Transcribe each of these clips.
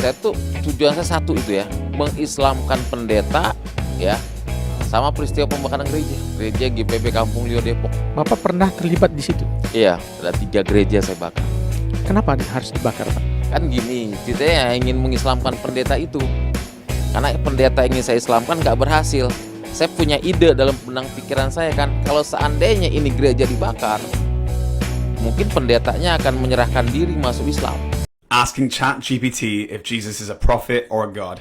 Saya tuh tujuan saya satu itu ya, mengislamkan pendeta ya, sama peristiwa pembakaran gereja GPB Kampung Lio Depok. Bapak pernah terlibat di situ? Iya, ada 3 gereja saya bakar. Kenapa harus dibakar, Pak? Kan gini, ceritanya ingin mengislamkan pendeta itu. Karena pendeta yang ingin saya islamkan nggak berhasil. Saya punya ide dalam benang pikiran saya kan, kalau seandainya ini gereja dibakar, mungkin pendetanya akan menyerahkan diri masuk Islam. Asking ChatGPT if Jesus is a prophet or a god.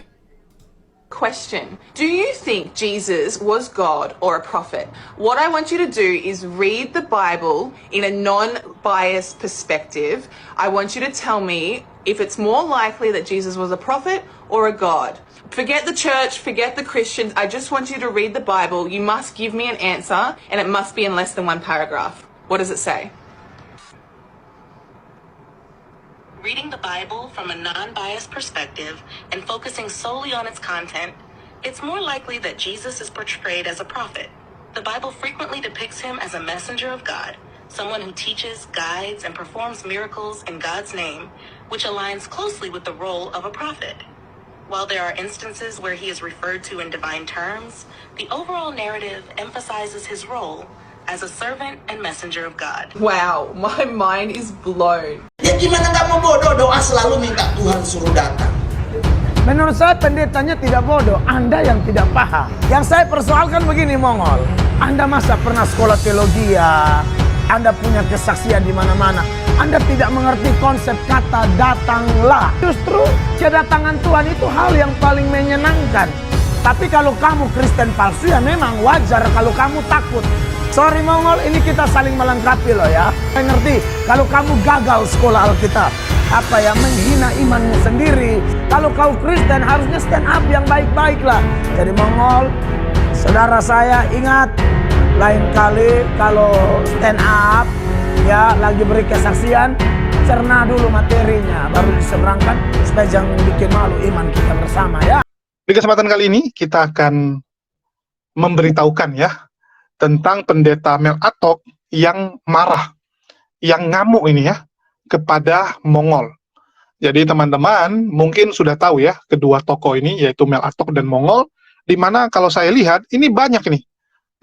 Question. Do you think Jesus was God or a prophet? What I want you to do is read the Bible in a non-biased perspective. I want you to tell me if it's more likely that Jesus was a prophet or a god. Forget the church, forget the Christians. I just want you to read the Bible. You must give me an answer, and it must be in less than 1 paragraph. What does it say? Reading the Bible from a non-biased perspective and focusing solely on its content, it's more likely that Jesus is portrayed as a prophet. The Bible frequently depicts him as a messenger of God, someone who teaches, guides, and performs miracles in God's name, which aligns closely with the role of a prophet. While there are instances where he is referred to in divine terms, the overall narrative emphasizes his role as a servant and messenger of God. Wow, my mind is blown. Ya gimana nggak mau bodoh, doa selalu minta Tuhan suruh datang. Menurut saya pendetanya tidak bodoh, Anda yang tidak paham. Yang saya persoalkan begini, Mongol. Anda masa pernah sekolah teologi ya? Anda punya kesaksian di mana-mana. Anda tidak mengerti konsep kata datanglah. Justru kedatangan Tuhan itu hal yang paling menyenangkan. Tapi kalau kamu Kristen palsu ya memang wajar kalau kamu takut. Sorry Mongol, ini kita saling melengkapi loh ya. Saya ngerti kalau kamu gagal sekolah Alkitab, apa ya, menghina imanmu sendiri. Kalau kau Kristen harusnya stand up yang baik-baik lah. Jadi Mongol, saudara saya ingat, lain kali kalau stand up ya lagi beri kesaksian, cerna dulu materinya baru diseberangkan supaya jangan bikin malu iman kita bersama ya. Di kesempatan kali ini kita akan memberitahukan ya tentang pendeta Mel Atok yang marah, yang ngamuk ini ya kepada Mongol. Jadi teman-teman mungkin sudah tahu ya kedua tokoh ini yaitu Mel Atok dan Mongol, di mana kalau saya lihat ini banyak nih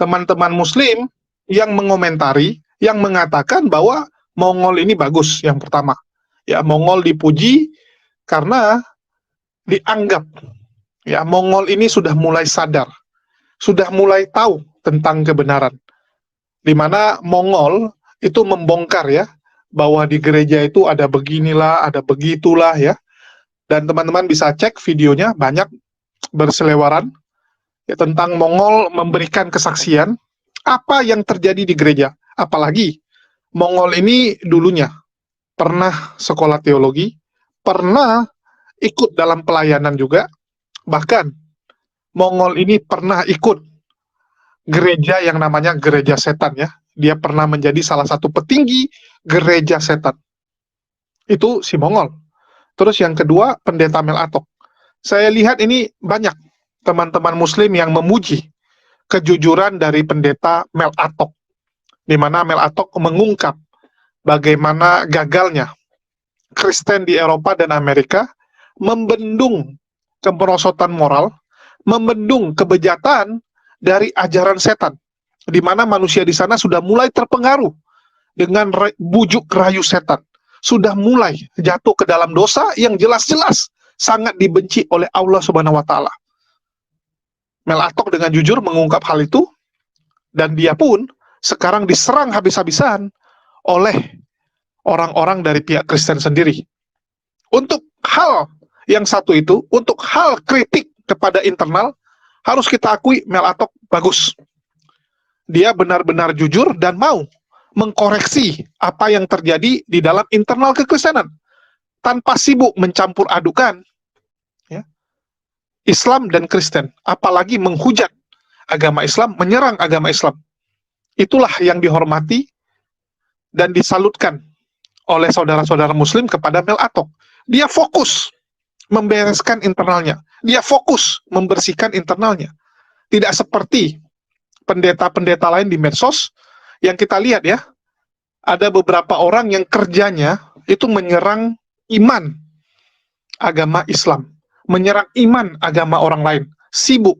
teman-teman Muslim yang mengomentari, yang mengatakan bahwa Mongol ini bagus. Yang pertama, ya Mongol dipuji karena dianggap ya Mongol ini sudah mulai sadar, sudah mulai tahu tentang kebenaran. Di mana Mongol itu membongkar ya bahwa di gereja itu ada beginilah, ada begitulah ya. Dan teman-teman bisa cek videonya, banyak berselewaran ya, tentang Mongol memberikan kesaksian apa yang terjadi di gereja. Apalagi Mongol ini dulunya pernah sekolah teologi, pernah ikut dalam pelayanan juga, bahkan Mongol ini pernah ikut gereja yang namanya gereja setan ya. Dia pernah menjadi salah satu petinggi gereja setan. Itu si Mongol. Terus yang kedua, pendeta Mel Atok. Saya lihat ini banyak teman-teman Muslim yang memuji kejujuran dari pendeta Mel Atok, di mana Mel Atok mengungkap bagaimana gagalnya Kristen di Eropa dan Amerika membendung kemerosotan moral, membendung kebejatan dari ajaran setan, di mana manusia di sana sudah mulai terpengaruh dengan bujuk rayu setan, sudah mulai jatuh ke dalam dosa yang jelas-jelas sangat dibenci oleh Allah Subhanahu wa Ta'ala. Mel Atok dengan jujur mengungkap hal itu, dan dia pun sekarang diserang habis-habisan oleh orang-orang dari pihak Kristen sendiri. Untuk hal yang satu itu, untuk hal kritik kepada internal, harus kita akui Mel Atok bagus. Dia benar-benar jujur dan mau mengkoreksi apa yang terjadi di dalam internal kekristenan tanpa sibuk mencampur adukan ya, Islam dan Kristen, apalagi menghujat agama Islam, menyerang agama Islam. Itulah yang dihormati dan disalutkan oleh saudara-saudara Muslim kepada Mel Atok. Dia fokus membereskan internalnya. Dia fokus membersihkan internalnya. Tidak seperti pendeta-pendeta lain di medsos yang kita lihat ya, ada beberapa orang yang kerjanya itu menyerang iman agama Islam, menyerang iman agama orang lain, sibuk.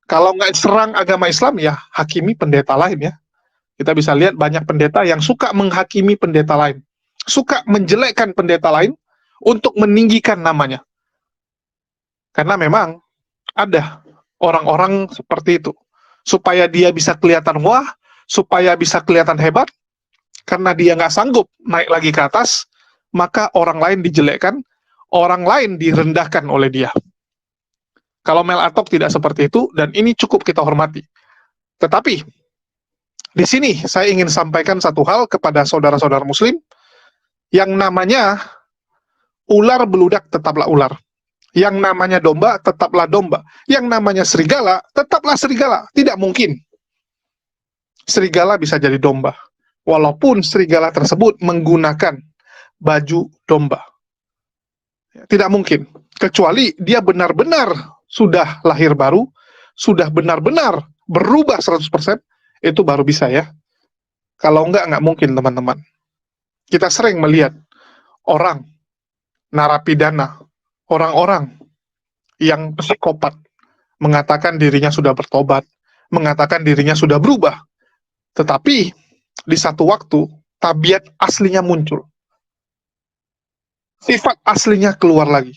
Kalau nggak serang agama Islam, ya hakimi pendeta lain ya. Kita bisa lihat banyak pendeta yang suka menghakimi pendeta lain, suka menjelekkan pendeta lain untuk meninggikan namanya. Karena memang ada orang-orang seperti itu. Supaya dia bisa kelihatan wah, supaya bisa kelihatan hebat, karena dia nggak sanggup naik lagi ke atas, maka orang lain dijelekkan, orang lain direndahkan oleh dia. Kalau Mel Atok tidak seperti itu, dan ini cukup kita hormati. Tetapi, di sini saya ingin sampaikan satu hal kepada saudara-saudara muslim, yang namanya ular beludak tetaplah ular. Yang namanya domba tetaplah domba. Yang namanya serigala tetaplah serigala. Tidak mungkin serigala bisa jadi domba. Walaupun serigala tersebut menggunakan baju domba. Tidak mungkin. Kecuali dia benar-benar sudah lahir baru, sudah benar-benar berubah 100%, itu baru bisa ya. Kalau enggak mungkin teman-teman. Kita sering melihat orang, narapidana, orang-orang yang psikopat, mengatakan dirinya sudah bertobat, mengatakan dirinya sudah berubah. Tetapi, di satu waktu, tabiat aslinya muncul. Sifat aslinya keluar lagi.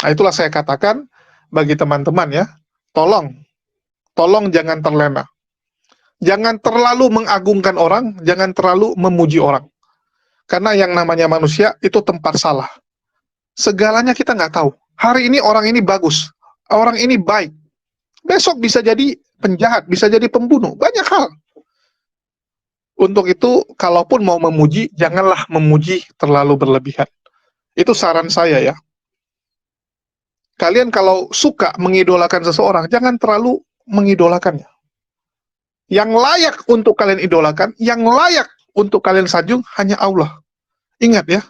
Nah, itulah saya katakan, bagi teman-teman ya, tolong jangan terlena. Jangan terlalu mengagungkan orang, jangan terlalu memuji orang. Karena yang namanya manusia itu tempat salah. Segalanya kita nggak tahu. Hari ini orang ini bagus, orang ini baik. Besok bisa jadi penjahat, bisa jadi pembunuh, banyak hal. Untuk itu, kalaupun mau memuji, janganlah memuji terlalu berlebihan. Itu saran saya ya. Kalian kalau suka mengidolakan seseorang, jangan terlalu mengidolakannya. Yang layak untuk kalian idolakan, yang layak untuk kalian sanjung, hanya Allah. Ingat ya,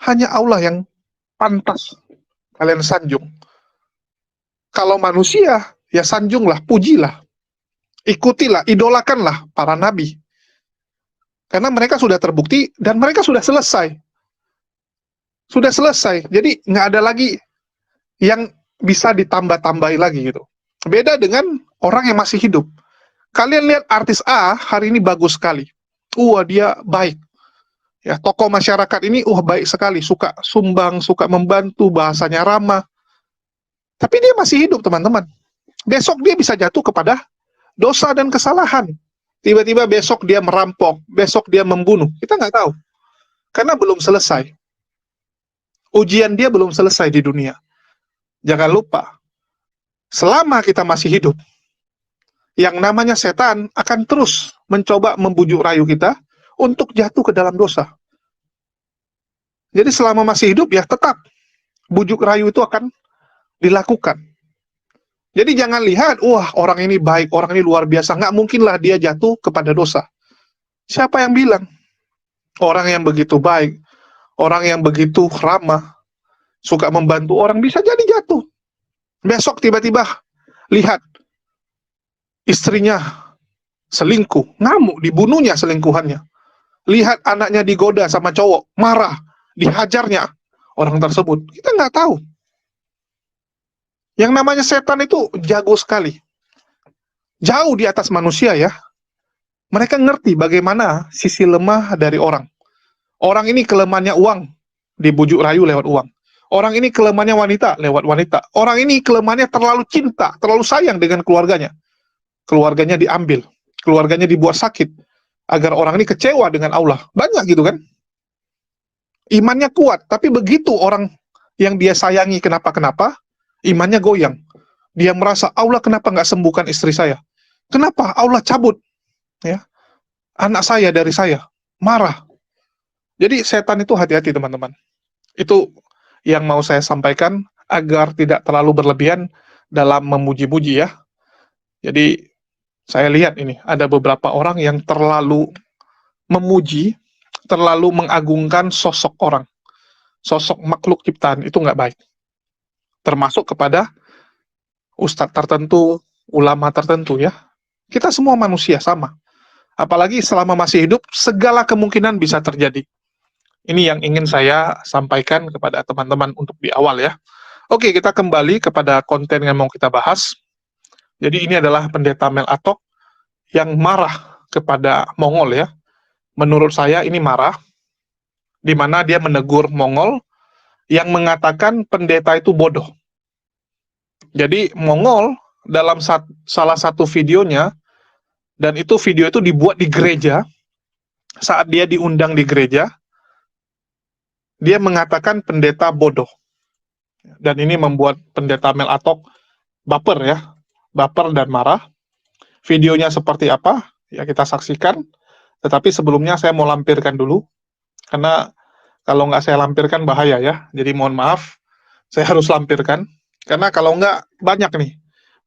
hanya Allah yang pantas kalian sanjung. Kalau manusia, ya sanjunglah, pujilah. Ikutilah, idolakanlah para nabi. Karena mereka sudah terbukti, dan mereka sudah selesai. Sudah selesai, jadi nggak ada lagi yang bisa ditambah-tambahi lagi gitu. Beda dengan orang yang masih hidup. Kalian lihat artis A hari ini bagus sekali. Dia baik. Ya, tokoh masyarakat ini baik sekali, suka sumbang, suka membantu, bahasanya ramah. Tapi dia masih hidup, teman-teman. Besok dia bisa jatuh kepada dosa dan kesalahan. Tiba-tiba besok dia merampok, besok dia membunuh. Kita nggak tahu. Karena belum selesai. Ujian dia belum selesai di dunia. Jangan lupa, selama kita masih hidup, yang namanya setan akan terus mencoba membujuk rayu kita untuk jatuh ke dalam dosa. Jadi selama masih hidup, ya tetap bujuk rayu itu akan dilakukan. Jadi jangan lihat, orang ini baik, orang ini luar biasa, nggak mungkinlah dia jatuh kepada dosa. Siapa yang bilang? Orang yang begitu baik, orang yang begitu ramah, suka membantu orang, bisa jadi jatuh. Besok tiba-tiba lihat istrinya selingkuh, ngamuk, dibunuhnya selingkuhannya. Lihat anaknya digoda sama cowok, marah, dihajarnya orang tersebut. Kita nggak tahu. Yang namanya setan itu jago sekali. Jauh di atas manusia ya. Mereka ngerti bagaimana sisi lemah dari orang. Orang ini kelemahannya uang, dibujuk rayu lewat uang. Orang ini kelemahannya wanita, lewat wanita. Orang ini kelemahannya terlalu cinta, terlalu sayang dengan keluarganya. Keluarganya diambil, keluarganya dibuat sakit, agar orang ini kecewa dengan Allah. Banyak gitu kan. Imannya kuat, tapi begitu orang yang dia sayangi kenapa-kenapa, imannya goyang. Dia merasa, Allah kenapa nggak sembuhkan istri saya? Kenapa Allah cabut ya anak saya dari saya? Marah. Jadi setan itu hati-hati teman-teman. Itu yang mau saya sampaikan agar tidak terlalu berlebihan dalam memuji-muji ya. Jadi saya lihat ini ada beberapa orang yang terlalu memuji, terlalu mengagungkan sosok orang, sosok makhluk ciptaan, itu nggak baik. Termasuk kepada ustadz tertentu, ulama tertentu ya. Kita semua manusia sama. Apalagi selama masih hidup, segala kemungkinan bisa terjadi. Ini yang ingin saya sampaikan kepada teman-teman untuk di awal ya. Oke, kita kembali kepada konten yang mau kita bahas. Jadi ini adalah pendeta Mel Atok yang marah kepada Mongol ya. Menurut saya ini marah, di mana dia menegur Mongol yang mengatakan pendeta itu bodoh. Jadi Mongol dalam salah satu videonya, dan itu video itu dibuat di gereja, saat dia diundang di gereja, dia mengatakan pendeta bodoh. Dan ini membuat pendeta Mel Atok baper ya, baper dan marah. Videonya seperti apa? Ya kita saksikan. Tetapi sebelumnya saya mau lampirkan dulu, karena kalau nggak saya lampirkan bahaya ya. Jadi mohon maaf, saya harus lampirkan. Karena kalau nggak banyak nih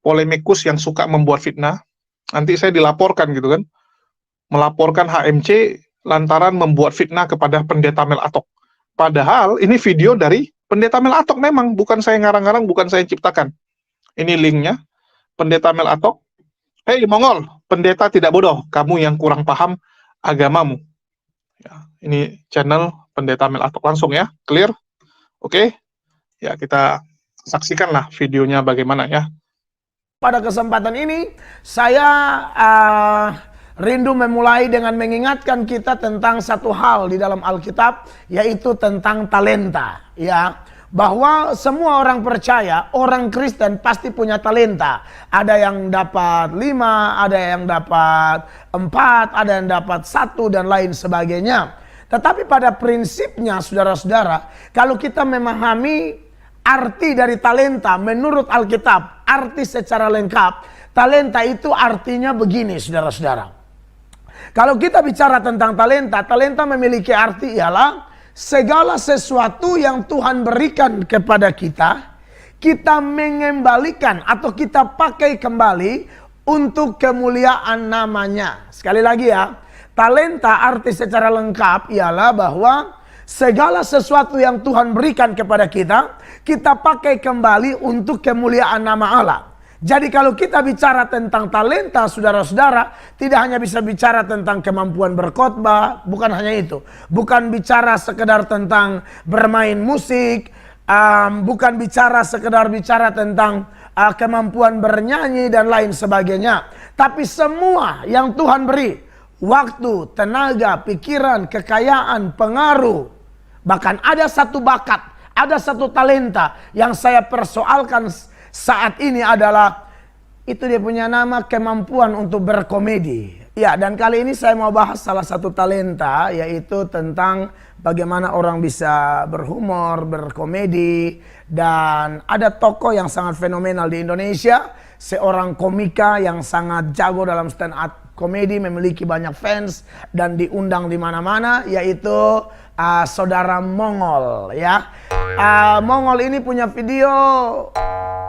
polemikus yang suka membuat fitnah. Nanti saya dilaporkan gitu kan, melaporkan HMC lantaran membuat fitnah kepada pendeta Mel Atok. Padahal ini video dari pendeta Mel Atok memang, bukan saya ngarang-ngarang, bukan saya ciptakan. Ini linknya, pendeta Mel Atok. Hei Mongol, pendeta tidak bodoh, kamu yang kurang paham agamamu. Ya, ini channel pendeta Mel Atok langsung ya, clear? Oke, ya kita saksikanlah videonya bagaimana ya. Pada kesempatan ini, saya rindu memulai dengan mengingatkan kita tentang satu hal di dalam Alkitab, yaitu tentang talenta. Ya, bahwa semua orang percaya, orang Kristen pasti punya talenta. Ada yang dapat 5, ada yang dapat 4, ada yang dapat 1, dan lain sebagainya. Tetapi pada prinsipnya, saudara-saudara, kalau kita memahami arti dari talenta menurut Alkitab, arti secara lengkap, talenta itu artinya begini, saudara-saudara. Kalau kita bicara tentang talenta, talenta memiliki arti ialah segala sesuatu yang Tuhan berikan kepada kita, kita mengembalikan atau kita pakai kembali untuk kemuliaan namanya. Sekali lagi ya, talenta arti secara lengkap ialah bahwa segala sesuatu yang Tuhan berikan kepada kita, kita pakai kembali untuk kemuliaan nama Allah. Jadi kalau kita bicara tentang talenta, saudara-saudara, tidak hanya bisa bicara tentang kemampuan berkhotbah, bukan hanya itu. Bukan bicara sekedar tentang bermain musik, bukan bicara sekedar bicara tentang kemampuan bernyanyi dan lain sebagainya. Tapi semua yang Tuhan beri, waktu, tenaga, pikiran, kekayaan, pengaruh, bahkan ada satu bakat, ada satu talenta yang saya persoalkan saat ini adalah itu dia punya nama kemampuan untuk berkomedi. Ya, dan kali ini saya mau bahas salah satu talenta, yaitu tentang bagaimana orang bisa berhumor, berkomedi. Dan ada tokoh yang sangat fenomenal di Indonesia, seorang komika yang sangat jago dalam stand up komedi, memiliki banyak fans dan diundang di mana-mana, yaitu saudara Mongol ya. Mongol ini punya video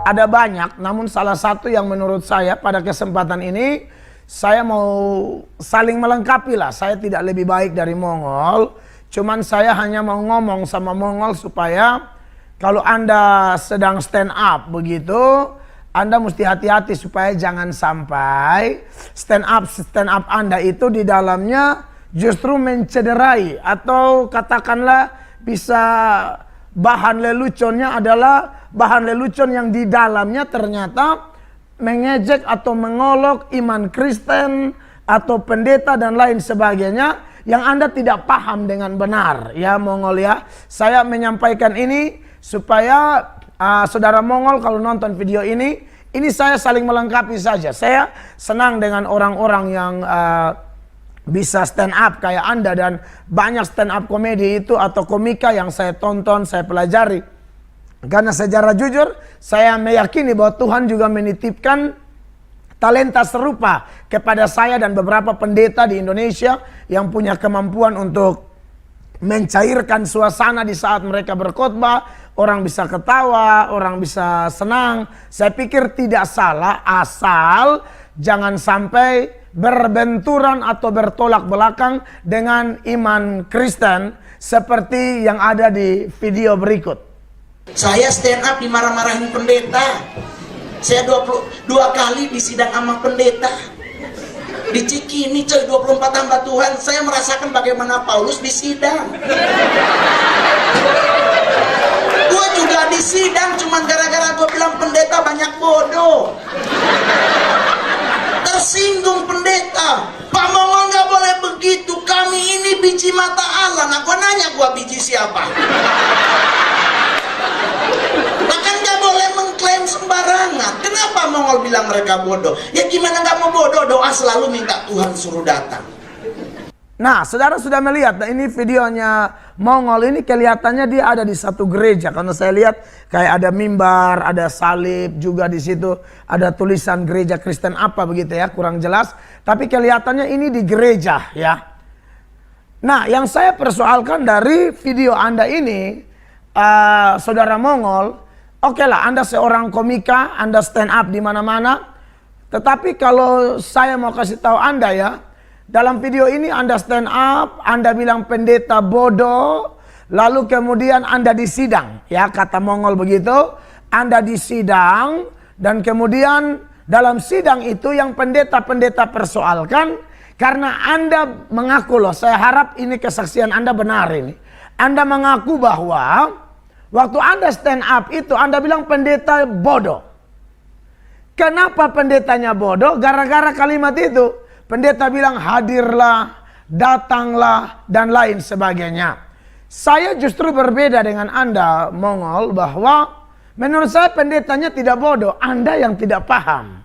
ada banyak, namun salah satu yang menurut saya pada kesempatan ini saya mau saling melengkapi lah. Saya tidak lebih baik dari Mongol, cuman saya hanya mau ngomong sama Mongol supaya kalau Anda sedang stand up begitu, Anda mesti hati-hati supaya jangan sampai stand up Anda itu di dalamnya justru mencederai, atau katakanlah bisa bahan leluconnya adalah bahan lelucon yang di dalamnya ternyata mengejek atau mengolok iman Kristen atau pendeta dan lain sebagainya yang Anda tidak paham dengan benar ya Mongol ya. Saya menyampaikan ini supaya saudara Mongol kalau nonton video ini saya saling melengkapi saja. Saya senang dengan orang-orang yang bisa stand up kayak Anda, dan banyak stand up komedi itu atau komika yang saya tonton, saya pelajari. Karena secara jujur saya meyakini bahwa Tuhan juga menitipkan talenta serupa kepada saya dan beberapa pendeta di Indonesia yang punya kemampuan untuk mencairkan suasana di saat mereka berkhotbah. Orang bisa ketawa, orang bisa senang. Saya pikir tidak salah, asal jangan sampai berbenturan atau bertolak belakang dengan iman Kristen seperti yang ada di video berikut. Saya stand up dimarah-marahin pendeta. Saya 22 kali disidang sama pendeta. Di Cikini coy, 24 hamba Tuhan, saya merasakan bagaimana Paulus di sidang. Gue juga di sidang cuman gara-gara gue bilang pendeta banyak bodoh. Tersinggung pendeta. Pak Mongol nggak boleh begitu, kami ini biji mata Allah. Nah gue nanya, gue biji siapa? Nah kan nggak boleh mengklaim sembarangan. Kenapa Mongol bilang mereka bodoh? Ya gimana nggak mau bodoh, doa selalu minta Tuhan suruh datang. Nah, saudara sudah melihat, nah ini videonya Mongol ini kelihatannya dia ada di satu gereja. Karena saya lihat kayak ada mimbar, ada salib juga di situ, ada tulisan gereja Kristen apa begitu ya, kurang jelas. Tapi kelihatannya ini di gereja ya. Nah, yang saya persoalkan dari video Anda ini, saudara Mongol, oke lah, Anda seorang komika, Anda stand up di mana-mana. Tetapi kalau saya mau kasih tahu Anda ya, dalam video ini Anda stand up, Anda bilang pendeta bodoh, lalu kemudian Anda disidang, ya kata Mongol begitu, Anda disidang, dan kemudian dalam sidang itu yang pendeta-pendeta persoalkan, karena Anda mengaku loh, saya harap ini kesaksian Anda benar ini, Anda mengaku bahwa waktu Anda stand up itu Anda bilang pendeta bodoh. Kenapa pendetanya bodoh? Gara-gara kalimat itu. Pendeta bilang hadirlah, datanglah, dan lain sebagainya. Saya justru berbeda dengan Anda, Mongol, bahwa menurut saya pendetanya tidak bodoh. Anda yang tidak paham.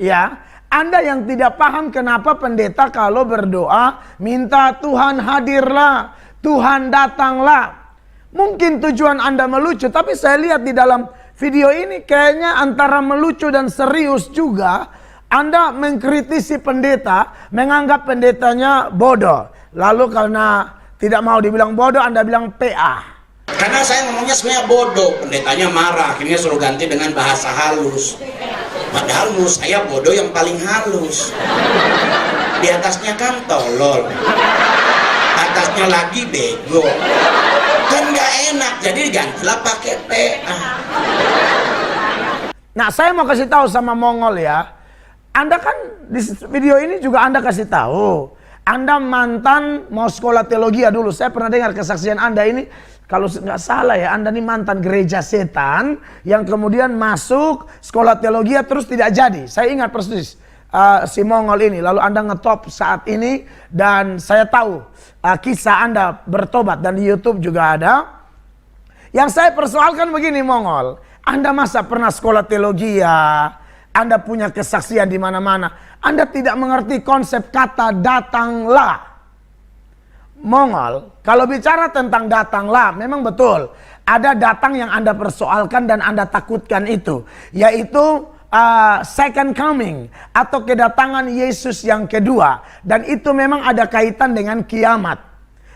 Ya, Anda yang tidak paham kenapa pendeta kalau berdoa, minta Tuhan hadirlah, Tuhan datanglah. Mungkin tujuan Anda melucu, tapi saya lihat di dalam video ini kayaknya antara melucu dan serius juga. Anda mengkritisi pendeta, menganggap pendetanya bodoh. Lalu karena tidak mau dibilang bodoh, Anda bilang PA. Karena saya ngomongnya sebenarnya bodoh, pendetanya marah, akhirnya suruh ganti dengan bahasa halus. Padahal menurut saya bodoh yang paling halus. Di atasnya kan tolol, atasnya lagi bego. Kan nggak enak, jadi gantilah pakai PA. Nah, saya mau kasih tahu sama Mongol ya. Anda kan di video ini juga Anda kasih tahu, Anda mantan mau sekolah teologi dulu. Saya pernah dengar kesaksian Anda ini, kalau nggak salah ya, Anda ini mantan gereja setan yang kemudian masuk sekolah teologi terus tidak jadi. Saya ingat persis si Mongol ini. Lalu Anda ngetop saat ini dan saya tahu kisah Anda bertobat dan di YouTube juga ada. Yang saya persoalkan begini Mongol, Anda masa pernah sekolah teologi ya? Anda punya kesaksian di mana-mana. Anda tidak mengerti konsep kata datanglah. Mongol, kalau bicara tentang datanglah, memang betul. Ada datang yang Anda persoalkan dan Anda takutkan itu. Yaitu second coming. Atau kedatangan Yesus yang kedua. Dan itu memang ada kaitan dengan kiamat.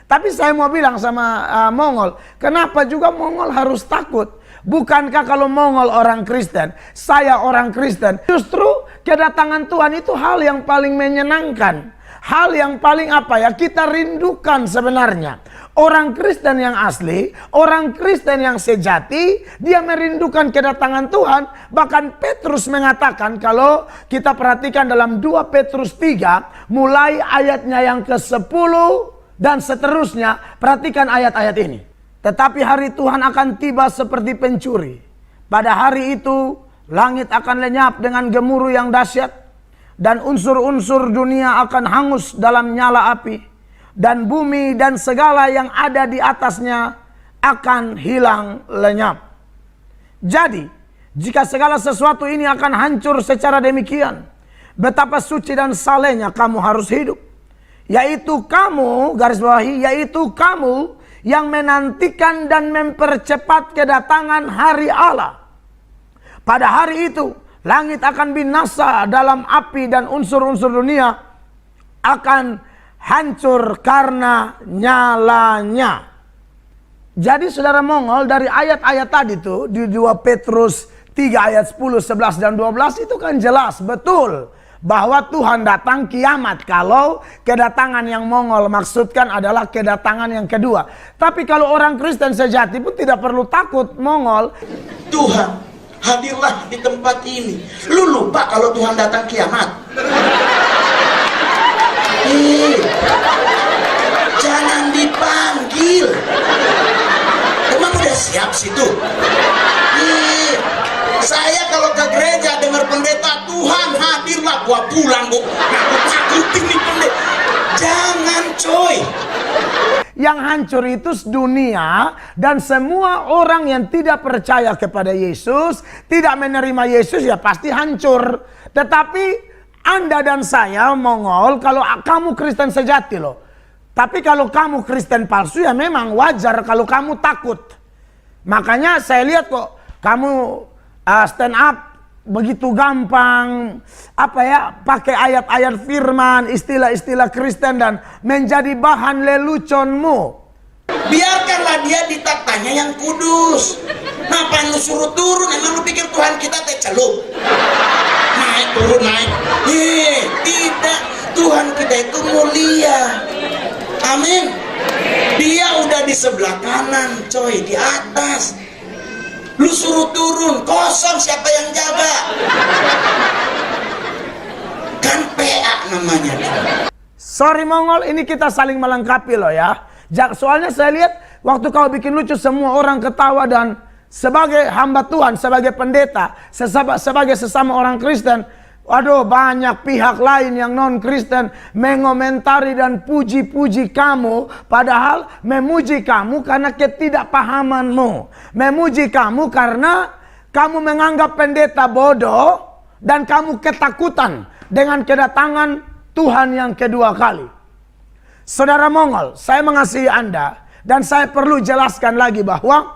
Tapi saya mau bilang sama Mongol, kenapa juga Mongol harus takut? Bukankah kalau Mongol orang Kristen, saya orang Kristen, justru kedatangan Tuhan itu hal yang paling menyenangkan. Hal yang paling apa ya, kita rindukan sebenarnya. Orang Kristen yang asli, orang Kristen yang sejati, dia merindukan kedatangan Tuhan. Bahkan Petrus mengatakan, kalau kita perhatikan dalam 2 Petrus 3, mulai ayatnya yang ke-10 dan seterusnya, perhatikan ayat-ayat ini. Tetapi hari Tuhan akan tiba seperti pencuri. Pada hari itu langit akan lenyap dengan gemuruh yang dahsyat. Dan unsur-unsur dunia akan hangus dalam nyala api. Dan bumi dan segala yang ada di atasnya akan hilang lenyap. Jadi, jika segala sesuatu ini akan hancur secara demikian, betapa suci dan salehnya kamu harus hidup. Yaitu kamu, garis bawahi, yaitu kamu yang menantikan dan mempercepat kedatangan hari Allah. Pada hari itu, langit akan binasa dalam api dan unsur-unsur dunia akan hancur karena nyalanya. Jadi saudara Mongol, dari ayat-ayat tadi tuh, di 2 Petrus 3 ayat 10, 11, dan 12 itu kan jelas, betul. Bahwa Tuhan datang kiamat. Kalau kedatangan yang Mongol maksudkan adalah kedatangan yang kedua. Tapi kalau orang Kristen sejati pun tidak perlu takut Mongol. Tuhan, hadirlah di tempat ini. Lu lupa kalau Tuhan datang kiamat? Ih, jangan dipanggil. Emang udah siap situ? Ih, saya kalau ke gereja dengar pendeta, Tuhan hadirlah, gua pulang, Bu. Nakut-nakutin nih pendeta. Jangan, coy. Yang hancur itu dunia dan semua orang yang tidak percaya kepada Yesus, tidak menerima Yesus, ya pasti hancur. Tetapi Anda dan saya Mongol, kalau kamu Kristen sejati loh. Tapi kalau kamu Kristen palsu, ya memang wajar kalau kamu takut. Makanya saya lihat kok kamu stand up begitu gampang, pakai ayat-ayat firman, istilah-istilah Kristen dan menjadi bahan leluconmu. Biarkanlah dia ditatanya yang kudus. Ngapain lu suruh turun? Emang lu pikir Tuhan kita teh celup? Naik turun naik. Tidak. Tuhan kita itu mulia. Amin. Dia udah di sebelah kanan, coy, di atas. Lu suruh turun, kosong, siapa yang jaga? Kan PA namanya. Sorry Mongol, ini kita saling melengkapi loh ya. Soalnya saya lihat waktu kau bikin lucu semua orang ketawa, dan sebagai hamba Tuhan, sebagai pendeta, sebagai sesama orang Kristen, waduh, banyak pihak lain yang non-Kristen mengomentari dan puji-puji kamu, padahal memuji kamu karena ketidakpahamanmu. Memuji kamu karena kamu menganggap pendeta bodoh dan kamu ketakutan dengan kedatangan Tuhan yang kedua kali. Saudara Mongol, saya mengasihi Anda dan saya perlu jelaskan lagi bahwa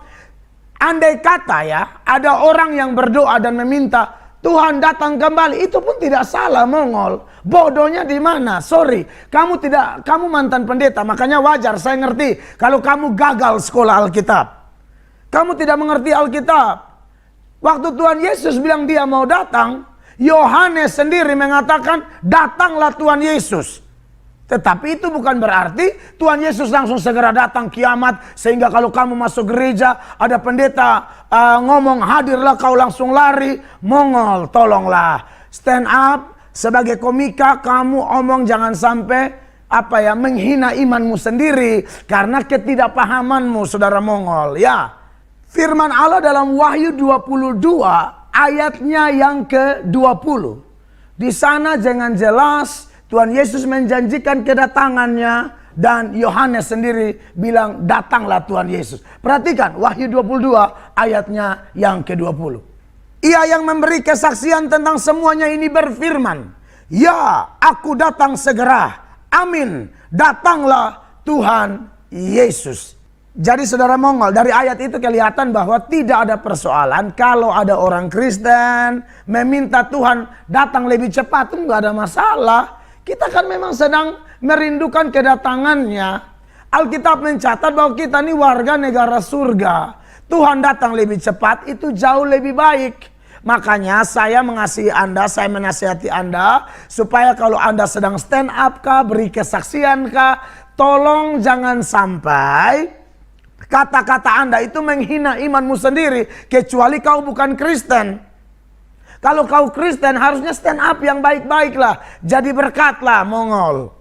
andai kata ya, ada orang yang berdoa dan meminta Tuhan datang kembali, itu pun tidak salah Mongol. Bodohnya di mana? Sorry, kamu mantan pendeta, makanya wajar saya ngerti kalau kamu gagal sekolah Alkitab. Kamu tidak mengerti Alkitab. Waktu Tuhan Yesus bilang dia mau datang, Yohanes sendiri mengatakan datanglah Tuhan Yesus. Tetapi itu bukan berarti Tuhan Yesus langsung segera datang kiamat, sehingga kalau kamu masuk gereja ada pendeta ngomong hadirlah kau langsung lari. Mongol, tolonglah stand up sebagai komika, kamu omong jangan sampai menghina imanmu sendiri karena ketidakpahamanmu, saudara Mongol ya. Firman Allah dalam Wahyu 22 ayatnya yang ke-20. Di sana jangan jelas Tuhan Yesus menjanjikan kedatangannya dan Yohanes sendiri bilang datanglah Tuhan Yesus. Perhatikan Wahyu 22 ayatnya yang ke-20. Ia yang memberi kesaksian tentang semuanya ini berfirman, ya, aku datang segera. Amin. Datanglah Tuhan Yesus. Jadi saudara Mongol, dari ayat itu kelihatan bahwa tidak ada persoalan kalau ada orang Kristen meminta Tuhan datang lebih cepat, itu nggak ada masalah. Kita kan memang sedang merindukan kedatangannya. Alkitab mencatat bahwa kita ini warga negara surga. Tuhan datang lebih cepat itu jauh lebih baik. Makanya saya mengasihi Anda, saya menasihati Anda supaya kalau Anda sedang stand up kah, beri kesaksian kah, tolong jangan sampai kata-kata Anda itu menghina imanmu sendiri, kecuali kau bukan Kristen. Kalau kau Kristen harusnya stand up yang baik-baik lah, jadi berkatlah Mongol.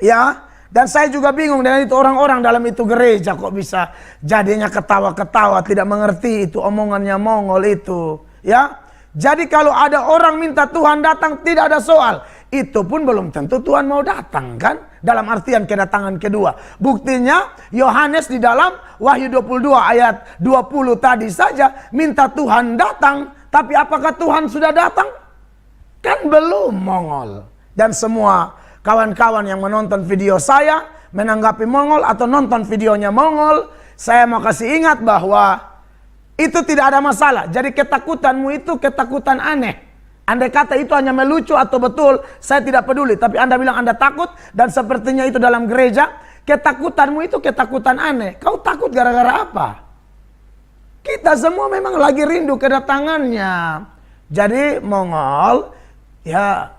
Ya, dan saya juga bingung dengan itu orang-orang dalam itu gereja kok bisa jadinya ketawa-ketawa, tidak mengerti itu omongannya Mongol itu. Ya, jadi kalau ada orang minta Tuhan datang tidak ada soal. Itu pun belum tentu Tuhan mau datang kan? Dalam artian kedatangan kedua. Buktinya Yohanes di dalam Wahyu 22 ayat 20 tadi saja minta Tuhan datang. Tapi apakah Tuhan sudah datang? Kan belum Mongol. Dan semua kawan-kawan yang menonton video saya, menanggapi Mongol atau nonton videonya Mongol, saya mau kasih ingat bahwa itu tidak ada masalah. Jadi ketakutanmu itu ketakutan aneh. Andai kata itu hanya melucu atau betul, saya tidak peduli. Tapi Anda bilang Anda takut dan sepertinya itu dalam gereja, ketakutanmu itu ketakutan aneh. Kau takut gara-gara apa? Kita semua memang lagi rindu kedatangannya. Jadi Mongol, ya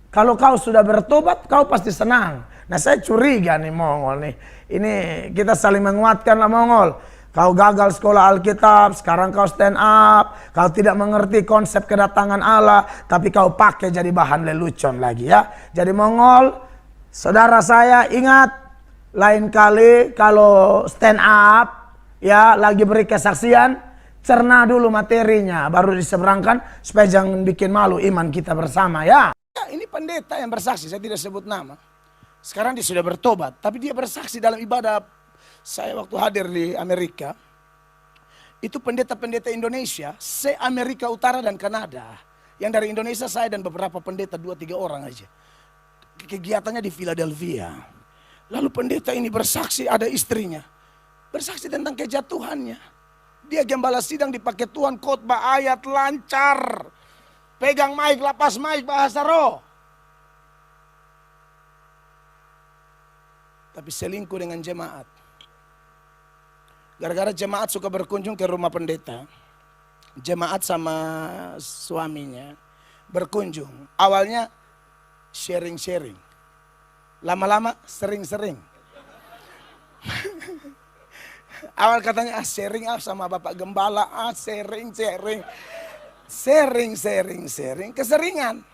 kalau kau sudah bertobat, kau pasti senang. Nah saya curiga nih Mongol nih. Ini kita saling menguatkan lah Mongol. Kau gagal sekolah Alkitab, sekarang kau stand up. Kau tidak mengerti konsep kedatangan Allah, tapi kau pakai jadi bahan lelucon lagi ya. Jadi Mongol, Saudara saya ingat, lain kali kalau stand up, ya lagi beri kesaksian, cerna dulu materinya, baru diseberangkan supaya jangan bikin malu iman kita bersama ya. Ini pendeta yang bersaksi, saya tidak sebut nama. Sekarang dia sudah bertobat, tapi dia bersaksi dalam ibadah. Saya waktu hadir di Amerika, itu pendeta-pendeta Indonesia, se-Amerika Utara dan Kanada. Yang dari Indonesia saya dan beberapa pendeta, 2-3 orang aja. Kegiatannya di Philadelphia. Lalu pendeta ini bersaksi, ada istrinya. Bersaksi tentang kejatuhannya. Dia gembala sidang dipakai Tuhan, khotbah ayat lancar. Pegang mic, lapas mic, bahasa roh. Tapi selingkuh dengan jemaat. Gara-gara jemaat suka berkunjung ke rumah pendeta. Jemaat sama suaminya berkunjung. Awalnya sharing-sharing. Lama-lama sering-sering. Awal katanya sharing sama Bapak Gembala, sharing-sharing. Sharing-sharing, keseringan.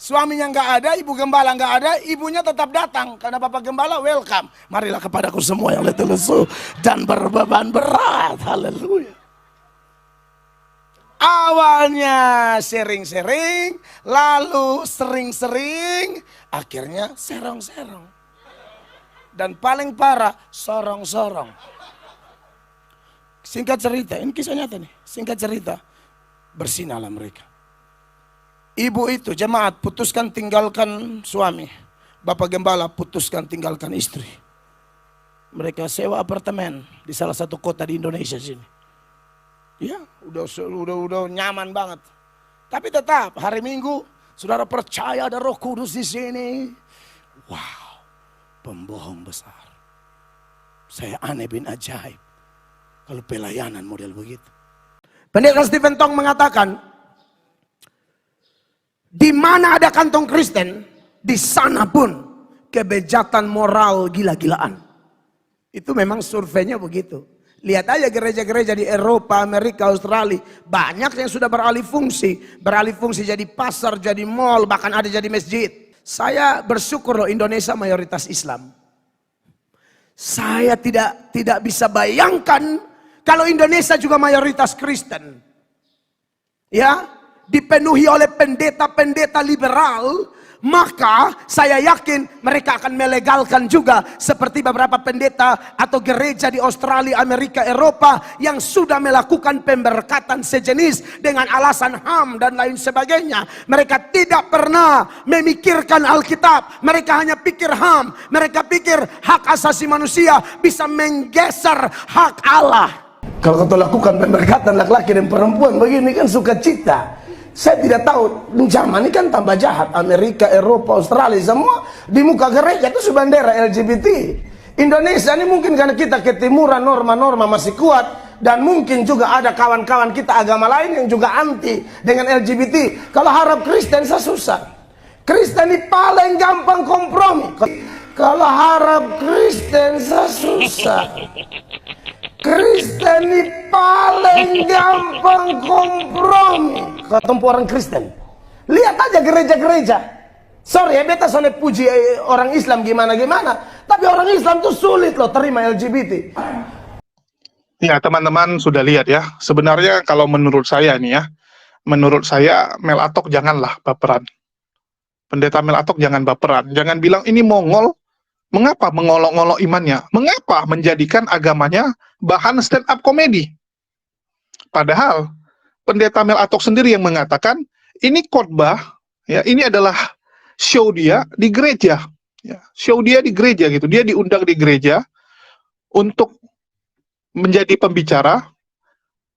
Suaminya nggak ada, ibu gembala nggak ada, ibunya tetap datang karena Bapak Gembala welcome. Marilah kepadaku semua yang letih lesu dan berbeban berat. Haleluya. Awalnya sering-sering, lalu sering-sering, akhirnya serong-serong. Dan paling parah, sorong-sorong. Singkat cerita, ini kisah nyata nih. Singkat cerita, bersinarlah mereka. Ibu itu jemaat putuskan tinggalkan suami. Bapak Gembala putuskan tinggalkan istri. Mereka sewa apartemen di salah satu kota di Indonesia sini. Ya, udah nyaman banget. Tapi tetap hari Minggu saudara percaya ada Roh Kudus di sini. Wow, pembohong besar. Saya aneh bin ajaib kalau pelayanan model begitu. Pendeta Stephen Tong mengatakan, di mana ada kantong Kristen, di sana pun kebejatan moral gila-gilaan. Itu memang surveinya begitu. Lihat aja gereja-gereja di Eropa, Amerika, Australia. Banyak yang sudah beralih fungsi. Beralih fungsi jadi pasar, jadi mall, bahkan ada jadi masjid. Saya bersyukur loh Indonesia mayoritas Islam. Saya tidak bisa bayangkan kalau Indonesia juga mayoritas Kristen. Ya, dipenuhi oleh pendeta-pendeta liberal, maka saya yakin mereka akan melegalkan juga seperti beberapa pendeta atau gereja di Australia, Amerika, Eropa yang sudah melakukan pemberkatan sejenis dengan alasan HAM dan lain sebagainya. Mereka tidak pernah memikirkan Alkitab, mereka hanya pikir HAM, mereka pikir hak asasi manusia bisa menggeser hak Allah. Kalau kau lakukan pemberkatan laki-laki dan perempuan begini kan sukacita. Saya tidak tahu, zaman ini kan tambah jahat. Amerika, Eropa, Australia, semua di muka gereja itu bendera LGBT. Indonesia ini mungkin karena kita ketimuran, norma-norma masih kuat. Dan mungkin juga ada kawan-kawan kita agama lain yang juga anti dengan LGBT. Kalau harap Kristen saya susah. Kristen ini paling gampang kompromi. Kalau harap Kristen saya susah. Kristen ini paling gampang kompromi. Ketemu orang Kristen, lihat aja gereja-gereja. Sorry ya, beta soalnya puji orang Islam gimana-gimana, tapi orang Islam tuh sulit loh terima LGBT. Ya teman-teman sudah lihat ya, sebenarnya kalau menurut saya nih ya, menurut saya Mel Atok janganlah baperan. Pendeta Mel Atok jangan baperan, jangan bilang ini Mongol. Mengapa mengolok-olok imannya? Mengapa menjadikan agamanya bahan stand up komedi? Padahal Pendeta Mel Atok sendiri yang mengatakan ini khotbah, ya ini adalah show dia di gereja, ya, show dia di gereja gitu. Dia diundang di gereja untuk menjadi pembicara.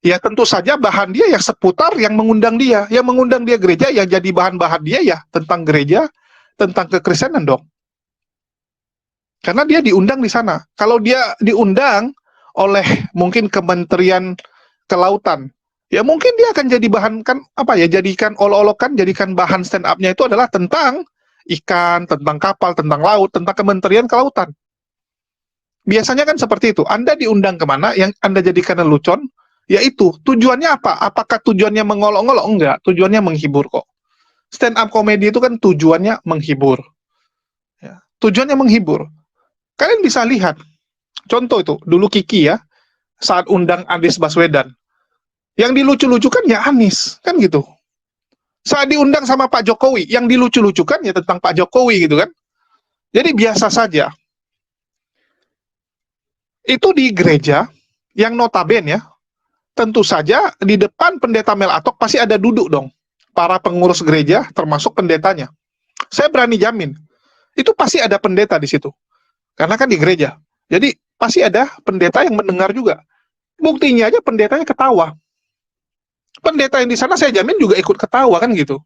Ya tentu saja bahan dia yang seputar yang mengundang dia gereja, yang jadi bahan-bahan dia ya tentang gereja, tentang kekristenan dong. Karena dia diundang di sana. Kalau dia diundang oleh mungkin Kementerian Kelautan, ya mungkin dia akan jadi bahan kan apa ya, jadikan olok-olokan, jadikan bahan stand up-nya itu adalah tentang ikan, tentang kapal, tentang laut, tentang Kementerian Kelautan. Biasanya kan seperti itu. Anda diundang kemana, yang Anda jadikan lelucon, yaitu tujuannya apa? Apakah tujuannya mengolok-olok? Enggak, tujuannya menghibur kok. Stand up komedi itu kan tujuannya menghibur. tujuannya menghibur. Kalian bisa lihat, contoh itu, dulu Kiki ya, saat undang Anies Baswedan. Yang dilucu-lucukan ya Anies, kan gitu. Saat diundang sama Pak Jokowi, yang dilucu-lucukan ya tentang Pak Jokowi gitu kan. Jadi biasa saja. Itu di gereja, yang notabene ya, tentu saja di depan pendeta Mel Atok pasti ada duduk dong. Para pengurus gereja, termasuk pendetanya. Saya berani jamin, itu pasti ada pendeta di situ. Karena kan di gereja. Jadi pasti ada pendeta yang mendengar juga. Buktinya aja pendetanya ketawa. Pendeta yang di sana saya jamin juga ikut ketawa kan gitu.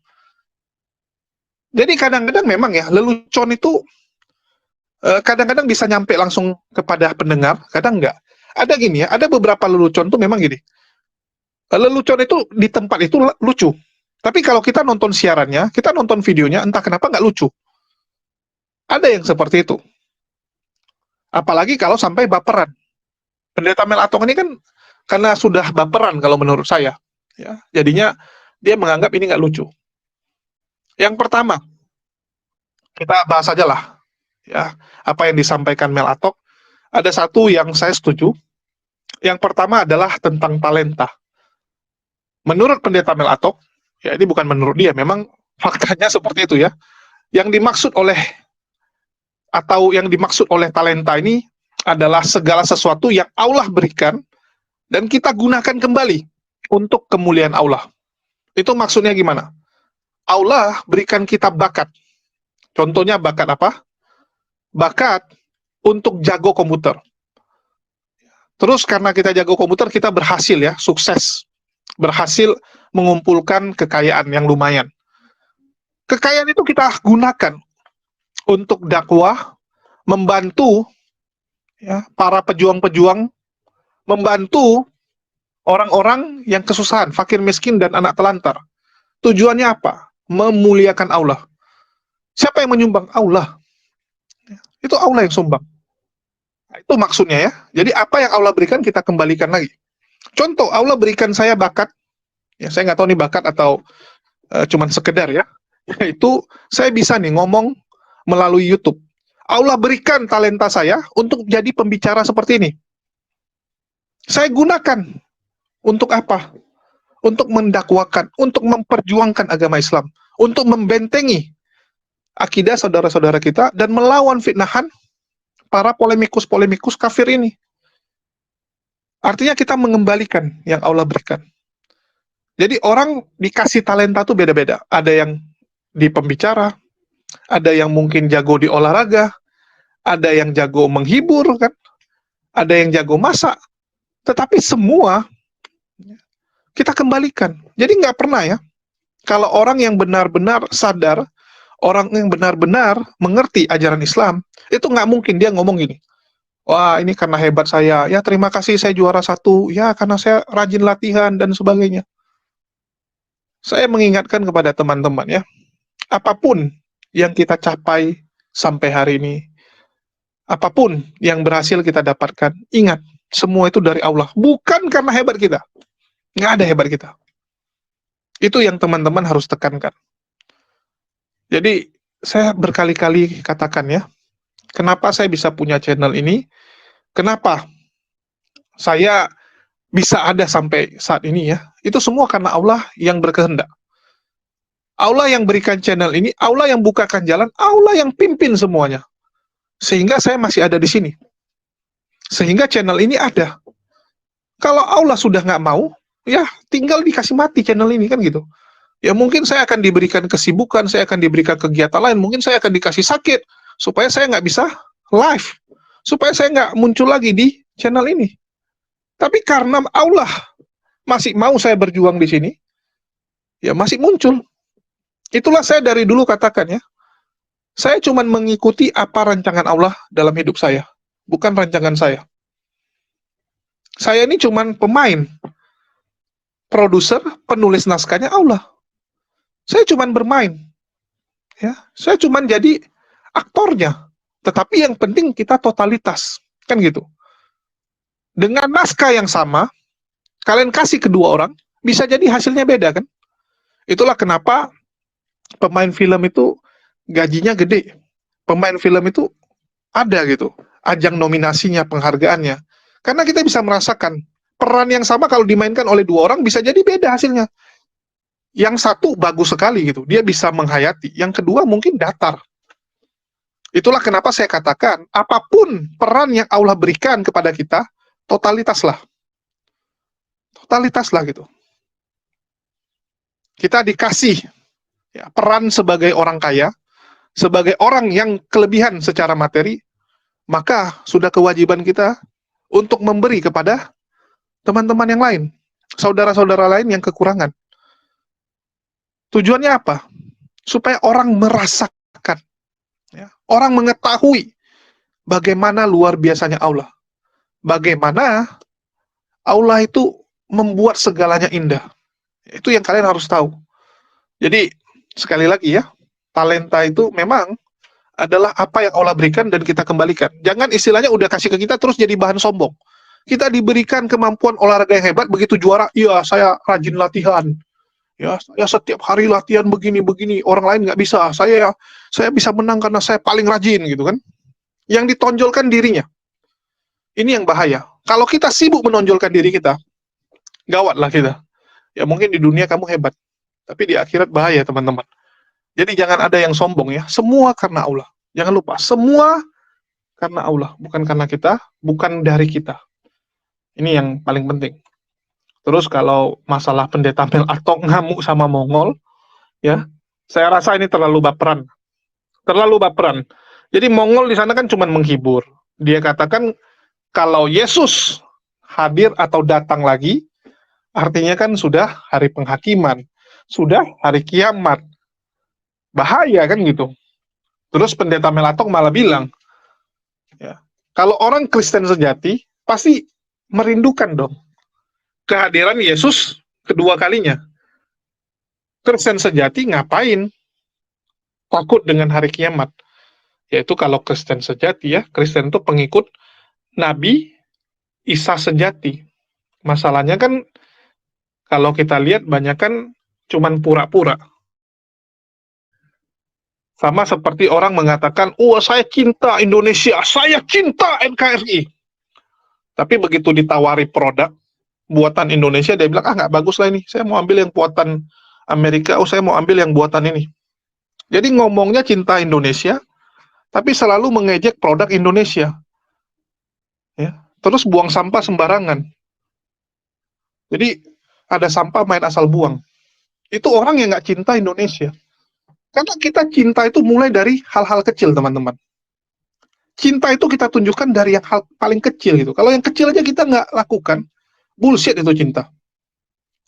Jadi kadang-kadang memang ya, lelucon itu kadang-kadang bisa nyampe langsung kepada pendengar, kadang enggak. Ada gini ya, ada beberapa lelucon tuh memang gini. Lelucon itu di tempat itu lucu. Tapi kalau kita nonton siarannya, kita nonton videonya, entah kenapa nggak lucu. Ada yang seperti itu. Apalagi kalau sampai baperan. Pendeta Mel Atong ini kan karena sudah baperan kalau menurut saya. Ya, jadinya dia menganggap ini nggak lucu. Yang pertama, kita bahas aja lah. Ya, apa yang disampaikan Mel Atok. Ada satu yang saya setuju. Yang pertama adalah tentang talenta. Menurut pendeta Mel Atok, ya ini bukan menurut dia, memang faktanya seperti itu ya. Yang dimaksud oleh talenta ini adalah segala sesuatu yang Allah berikan dan kita gunakan kembali untuk kemuliaan Allah. Itu maksudnya gimana? Allah berikan kita bakat. Contohnya bakat apa? Bakat untuk jago komputer. Terus karena kita jago komputer, kita berhasil ya, sukses. Berhasil mengumpulkan kekayaan yang lumayan. Kekayaan itu kita gunakan untuk dakwah, membantu ya, para pejuang-pejuang, membantu orang-orang yang kesusahan, fakir miskin dan anak telantar. Tujuannya apa? Memuliakan Allah. Siapa yang menyumbang? Allah. Itu Allah yang sumbang. Nah, itu maksudnya ya. Jadi apa yang Allah berikan kita kembalikan lagi. Contoh, Allah berikan saya bakat. Ya, saya nggak tahu nih bakat atau cuman sekedar ya. Itu saya bisa nih ngomong melalui YouTube. Allah berikan talenta saya untuk jadi pembicara seperti ini. Saya gunakan untuk apa? Untuk mendakwakan, untuk memperjuangkan agama Islam, untuk membentengi akidah saudara-saudara kita dan melawan fitnahan para polemikus-polemikus kafir ini. Artinya kita mengembalikan yang Allah berikan. Jadi orang dikasih talenta tuh beda-beda. Ada yang di pembicara, ada yang mungkin jago di olahraga, ada yang jago menghibur kan, ada yang jago masak. Tetapi semua kita kembalikan. Jadi nggak pernah ya, kalau orang yang benar-benar sadar, orang yang benar-benar mengerti ajaran Islam, itu nggak mungkin dia ngomong gini, wah ini karena hebat saya, ya terima kasih saya juara 1, ya karena saya rajin latihan dan sebagainya. Saya mengingatkan kepada teman-teman ya, apapun yang kita capai sampai hari ini, apapun yang berhasil kita dapatkan, ingat, semua itu dari Allah, bukan karena hebat kita. Nggak ada hebat kita. Itu yang teman-teman harus tekankan. Jadi, saya berkali-kali katakan ya, kenapa saya bisa punya channel ini, kenapa saya bisa ada sampai saat ini ya, itu semua karena Allah yang berkehendak. Allah yang berikan channel ini, Allah yang bukakan jalan, Allah yang pimpin semuanya. Sehingga saya masih ada di sini. Sehingga channel ini ada. Kalau Allah sudah nggak mau, ya tinggal dikasih mati channel ini kan gitu. Ya mungkin saya akan diberikan kesibukan, saya akan diberikan kegiatan lain, mungkin saya akan dikasih sakit, supaya saya nggak bisa live, supaya saya nggak muncul lagi di channel ini. Tapi karena Allah masih mau saya berjuang di sini, ya masih muncul. Itulah saya dari dulu katakan ya, saya cuma mengikuti apa rancangan Allah dalam hidup saya, bukan rancangan saya. Saya ini cuma pemain, produser, penulis naskahnya Allah. Saya cuma bermain, ya. Saya cuma jadi aktornya. Tetapi yang penting kita totalitas, kan gitu. Dengan naskah yang sama, kalian kasih kedua orang, bisa jadi hasilnya beda kan? Itulah kenapa pemain film itu gajinya gede. pemain film itu ada gitu, ajang nominasinya, penghargaannya. Karena kita bisa merasakan peran yang sama kalau dimainkan oleh dua orang bisa jadi beda hasilnya. Yang satu bagus sekali gitu, dia bisa menghayati. Yang kedua mungkin datar. Itulah kenapa saya katakan, apapun peran yang Allah berikan kepada kita, totalitaslah. Totalitaslah gitu. Kita dikasih ya, peran sebagai orang kaya, sebagai orang yang kelebihan secara materi, maka sudah kewajiban kita untuk memberi kepada teman-teman yang lain, saudara-saudara lain yang kekurangan. Tujuannya apa? Supaya orang merasakan, ya, orang mengetahui bagaimana luar biasanya Allah. Bagaimana Allah itu membuat segalanya indah. Itu yang kalian harus tahu. Jadi, sekali lagi ya, talenta itu memang adalah apa yang Allah berikan dan kita kembalikan. Jangan istilahnya udah kasih ke kita terus jadi bahan sombong. Kita diberikan kemampuan olahraga yang hebat, begitu juara, iya saya rajin latihan. Ya, saya setiap hari latihan begini-begini, orang lain nggak bisa. Saya bisa menang karena saya paling rajin gitu kan. Yang ditonjolkan dirinya. Ini yang bahaya. Kalau kita sibuk menonjolkan diri kita, gawatlah kita. Ya mungkin di dunia kamu hebat, tapi di akhirat bahaya teman-teman. Jadi jangan ada yang sombong ya. Semua karena Allah. Jangan lupa, semua karena Allah, bukan karena kita, bukan dari kita. Ini yang paling penting. Terus kalau masalah pendeta Mel Atok ngamuk sama Mongol, ya, saya rasa ini terlalu baperan. Terlalu baperan. Jadi Mongol di sana kan cuma menghibur. Dia katakan kalau Yesus hadir atau datang lagi, artinya kan sudah hari penghakiman, sudah hari kiamat. Bahaya kan gitu. Terus pendeta Mel Atok malah bilang, ya, kalau orang Kristen sejati pasti merindukan dong kehadiran Yesus kedua kalinya. Kristen sejati ngapain takut dengan hari kiamat? Yaitu kalau Kristen sejati ya, Kristen itu pengikut Nabi Isa sejati. Masalahnya kan kalau kita lihat banyak kan cuman pura-pura. Sama seperti orang mengatakan, "Oh, saya cinta Indonesia, saya cinta NKRI." Tapi begitu ditawari produk buatan Indonesia, dia bilang, nggak bagus lah ini, saya mau ambil yang buatan Amerika, saya mau ambil yang buatan ini. Jadi ngomongnya cinta Indonesia, tapi selalu mengejek produk Indonesia. Ya, terus buang sampah sembarangan. Jadi ada sampah main asal buang. Itu orang yang nggak cinta Indonesia. Karena kita cinta itu mulai dari hal-hal kecil, teman-teman. Cinta itu kita tunjukkan dari yang hal paling kecil gitu. Kalau yang kecil aja kita nggak lakukan, bullshit itu cinta.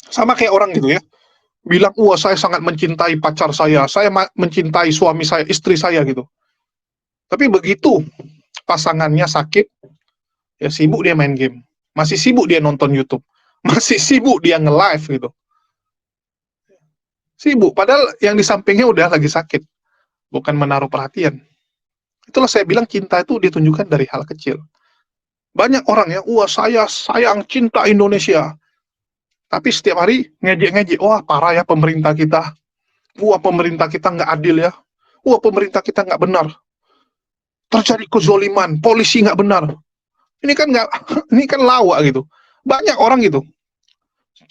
Sama kayak orang gitu ya, bilang, wah saya sangat mencintai pacar saya mencintai suami saya, istri saya gitu. Tapi begitu pasangannya sakit, ya sibuk dia main game, masih sibuk dia nonton YouTube, masih sibuk dia nge-live gitu. Sibuk, padahal yang di sampingnya udah lagi sakit, bukan menaruh perhatian. Itulah saya bilang cinta itu ditunjukkan dari hal kecil. Banyak orang ya, wah saya sayang cinta Indonesia. Tapi setiap hari ngejek-ngejek, wah parah ya pemerintah kita. Wah pemerintah kita nggak adil ya. Wah pemerintah kita nggak benar. Terjadi kezoliman, polisi nggak benar. Ini kan lawak gitu. Banyak orang gitu.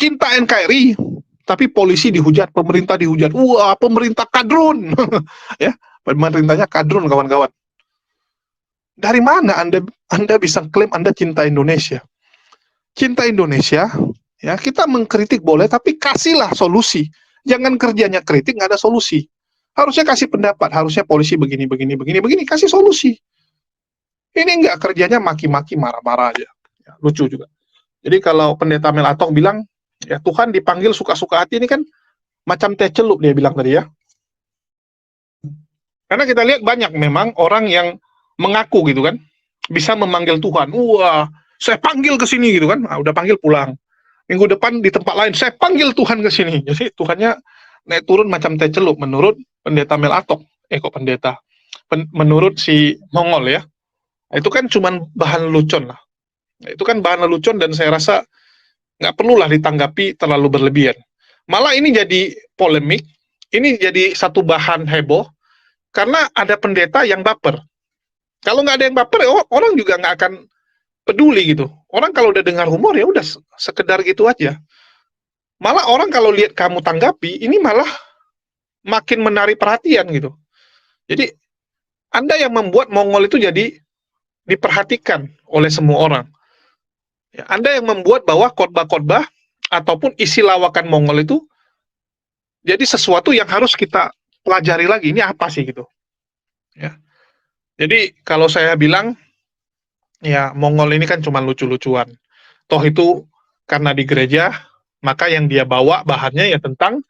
Cinta NKRI, tapi polisi dihujat, pemerintah dihujat. Wah pemerintah kadrun. Ya, pemerintahnya kadrun kawan-kawan. Dari mana Anda bisa klaim Anda cinta Indonesia? Cinta Indonesia, ya kita mengkritik boleh, tapi kasihlah solusi. Jangan kerjanya kritik, nggak ada solusi. Harusnya kasih pendapat, harusnya polisi begini, kasih solusi. Ini nggak, kerjanya maki-maki, marah-marah aja. Ya, lucu juga. Jadi kalau pendeta Mel Atok bilang, ya Tuhan dipanggil suka-suka hati, ini kan macam teh celup dia bilang tadi ya. Karena kita lihat banyak memang orang yang mengaku gitu kan, bisa memanggil Tuhan. Wah, saya panggil ke sini gitu kan. Udah panggil pulang. Minggu depan di tempat lain, saya panggil Tuhan ke sini. Jadi Tuhannya naik turun macam teh celup menurut pendeta Mel Atok. Kok pendeta? Menurut si Mongol ya. Itu kan cuman bahan lelucon lah. Itu kan bahan lelucon dan saya rasa nggak perlulah ditanggapi terlalu berlebihan. Malah ini jadi polemik, ini jadi satu bahan heboh, Karena ada pendeta yang baper. Kalau nggak ada yang baper, ya orang juga nggak akan peduli gitu. Orang kalau udah dengar humor ya udah sekedar gitu aja. Malah orang kalau lihat kamu tanggapi, ini malah makin menarik perhatian gitu. Jadi Anda yang membuat Mongol itu jadi diperhatikan oleh semua orang. Ya, Anda yang membuat bahwa khotbah-khotbah ataupun isi lawakan Mongol itu jadi sesuatu yang harus kita pelajari lagi. Ini apa sih gitu? Ya. Jadi kalau saya bilang ya Mongol ini kan cuma lucu-lucuan. Toh itu karena di gereja, maka yang dia bawa bahannya ya tentang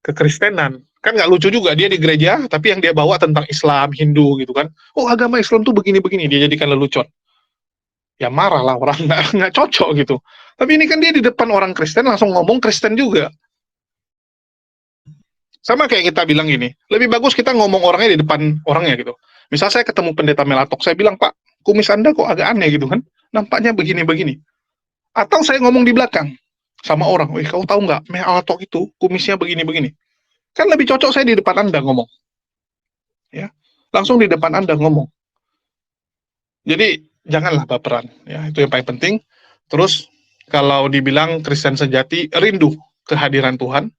kekristenan. Kan nggak lucu juga, dia di gereja, tapi yang dia bawa tentang Islam, Hindu gitu kan. Oh agama Islam tuh begini-begini, dia jadikan lelucon. Ya marah lah orang, nggak cocok gitu. Tapi ini kan dia di depan orang Kristen langsung ngomong Kristen juga. Sama kayak kita bilang gini, lebih bagus kita ngomong orangnya di depan orangnya gitu. Misal saya ketemu pendeta Melatok, saya bilang, Pak, kumis Anda kok agak aneh gitu kan, nampaknya begini-begini. Atau saya ngomong di belakang sama orang, wih kau tahu nggak, Melatok itu kumisnya begini-begini. Kan lebih cocok saya di depan Anda ngomong. Ya, langsung di depan Anda ngomong. Jadi janganlah baperan, ya itu yang paling penting. Terus kalau dibilang Kristen sejati rindu kehadiran Tuhan,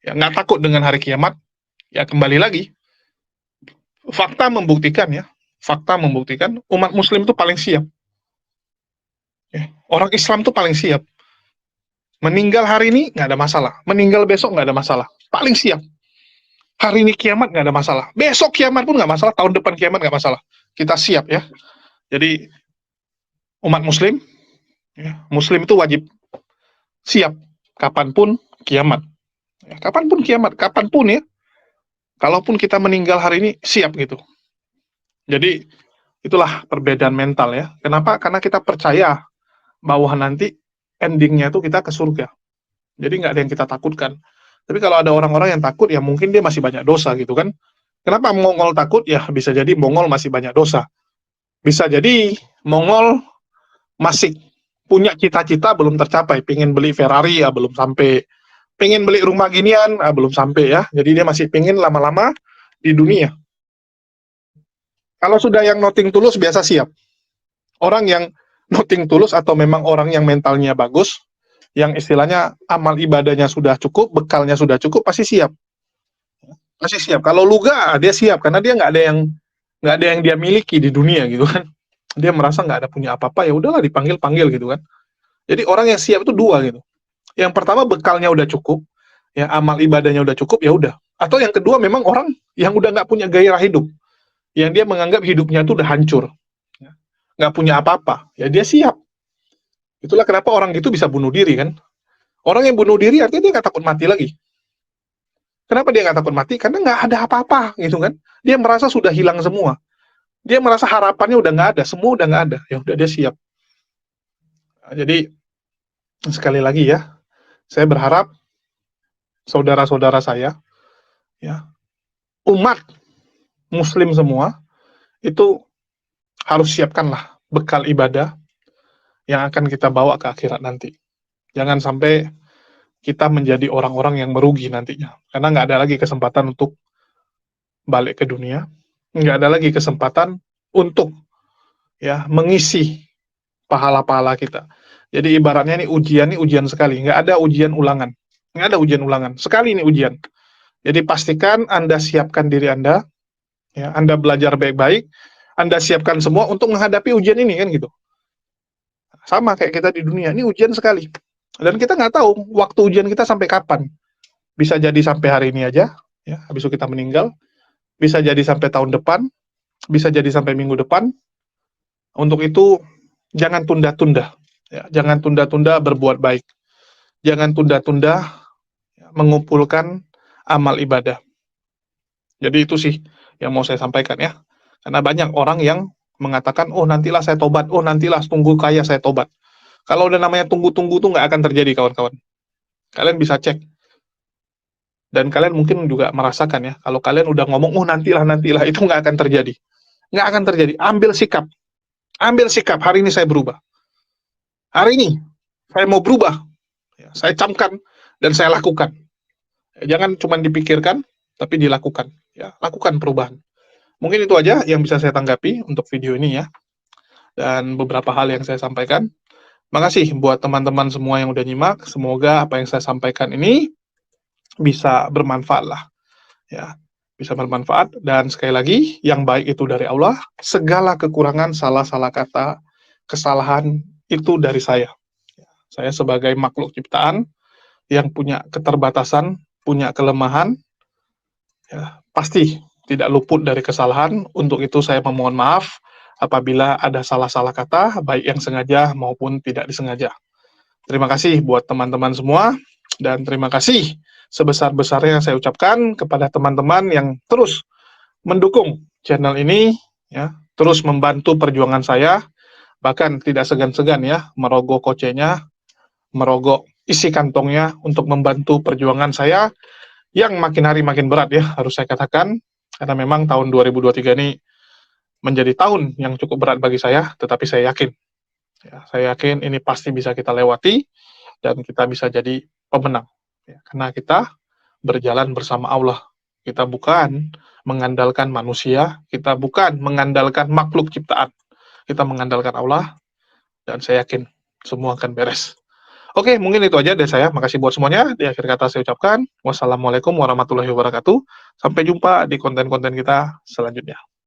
ya nggak takut dengan hari kiamat, ya kembali lagi. Fakta membuktikan umat Muslim itu paling siap. Ya, orang Islam itu paling siap. Meninggal hari ini nggak ada masalah, meninggal besok nggak ada masalah, paling siap. Hari ini kiamat nggak ada masalah, besok kiamat pun nggak masalah, tahun depan kiamat nggak masalah. Kita siap ya. Jadi umat Muslim, ya, Muslim itu wajib siap kapanpun kiamat. Ya, kapanpun kiamat, kapanpun ya. Kalaupun kita meninggal hari ini siap gitu. Jadi itulah perbedaan mental ya. Kenapa? Karena kita percaya bahwa nanti endingnya itu kita ke surga. Jadi nggak ada yang kita takutkan. Tapi kalau ada orang-orang yang takut, ya mungkin dia masih banyak dosa gitu kan. Kenapa Mongol takut? Ya bisa jadi Mongol masih banyak dosa. Bisa jadi Mongol masih punya cita-cita belum tercapai. Pengen beli Ferrari, ya belum sampai. Pengen beli rumah ginian, belum sampai ya. Jadi dia masih pengen lama-lama di dunia. Kalau sudah yang nothing tulus, biasa siap. Orang yang nothing tulus atau memang orang yang mentalnya bagus, yang istilahnya amal ibadahnya sudah cukup, bekalnya sudah cukup, pasti siap. Pasti siap. Kalau luga, dia siap karena dia nggak ada yang dia miliki di dunia gitu kan. Dia merasa nggak ada punya apa-apa, ya udahlah dipanggil-panggil gitu kan. Jadi orang yang siap itu dua gitu. Yang pertama bekalnya udah cukup, ya amal ibadahnya udah cukup, ya udah. Atau yang kedua memang orang yang udah nggak punya gairah hidup, yang dia menganggap hidupnya itu udah hancur, nggak punya apa-apa, ya dia siap. Itulah kenapa orang gitu bisa bunuh diri kan. Orang yang bunuh diri artinya dia nggak takut mati lagi. Kenapa dia nggak takut mati? Karena nggak ada apa-apa gitu kan. Dia merasa sudah hilang semua. Dia merasa harapannya udah nggak ada, semua udah nggak ada. Ya udah dia siap. Nah, jadi sekali lagi ya, saya berharap saudara-saudara saya, ya, umat Muslim semua itu harus siapkanlah bekal ibadah yang akan kita bawa ke akhirat nanti. Jangan sampai kita menjadi orang-orang yang merugi nantinya, karena nggak ada lagi kesempatan untuk balik ke dunia, nggak ada lagi kesempatan untuk ya mengisi pahala-pahala kita. Jadi ibaratnya ini ujian sekali, nggak ada ujian ulangan, sekali ini ujian. Jadi pastikan Anda siapkan diri Anda, ya, Anda belajar baik-baik, Anda siapkan semua untuk menghadapi ujian ini kan gitu. Sama kayak kita di dunia, ini ujian sekali. Dan kita nggak tahu waktu ujian kita sampai kapan. Bisa jadi sampai hari ini aja, ya, habis itu kita meninggal. Bisa jadi sampai tahun depan, bisa jadi sampai minggu depan. Untuk itu jangan tunda-tunda, ya, jangan tunda-tunda berbuat baik. Jangan tunda-tunda mengumpulkan amal ibadah. Jadi itu sih yang mau saya sampaikan ya. Karena banyak orang yang mengatakan, oh nantilah saya tobat, oh nantilah tunggu kaya saya tobat. Kalau udah namanya tunggu-tunggu tuh nggak akan terjadi kawan-kawan. Kalian bisa cek. Dan kalian mungkin juga merasakan ya, kalau kalian udah ngomong, oh nantilah, itu nggak akan terjadi. Nggak akan terjadi. Ambil sikap. Hari ini saya berubah. Hari ini saya mau berubah. Ya, saya camkan dan saya lakukan. Jangan cuma dipikirkan, tapi dilakukan. Ya, lakukan perubahan. Mungkin itu aja yang bisa saya tanggapi untuk video ini ya. Dan beberapa hal yang saya sampaikan. Makasih buat teman-teman semua yang udah nyimak. Semoga apa yang saya sampaikan ini bisa bermanfaat lah. Ya, bisa bermanfaat. Dan sekali lagi, yang baik itu dari Allah. Segala kekurangan, salah-salah kata, kesalahan itu dari saya. Saya sebagai makhluk ciptaan yang punya keterbatasan, punya kelemahan, ya, pasti tidak luput dari kesalahan. Untuk itu saya memohon maaf apabila ada salah-salah kata, baik yang sengaja maupun tidak disengaja. Terima kasih buat teman-teman semua, dan terima kasih sebesar-besarnya yang saya ucapkan kepada teman-teman yang terus mendukung channel ini, ya, terus membantu perjuangan saya, bahkan tidak segan-segan ya, merogoh kocenya, merogoh isi kantongnya untuk membantu perjuangan saya yang makin hari makin berat ya, harus saya katakan, karena memang tahun 2023 ini menjadi tahun yang cukup berat bagi saya, tetapi saya yakin ini pasti bisa kita lewati dan kita bisa jadi pemenang ya, karena kita berjalan bersama Allah. Kita bukan mengandalkan manusia, kita bukan mengandalkan makhluk ciptaan, kita mengandalkan Allah, dan saya yakin semua akan beres. Oke, mungkin itu aja dari saya. Makasih buat semuanya. Di akhir kata saya ucapkan wassalamualaikum warahmatullahi wabarakatuh. Sampai jumpa di konten-konten kita selanjutnya.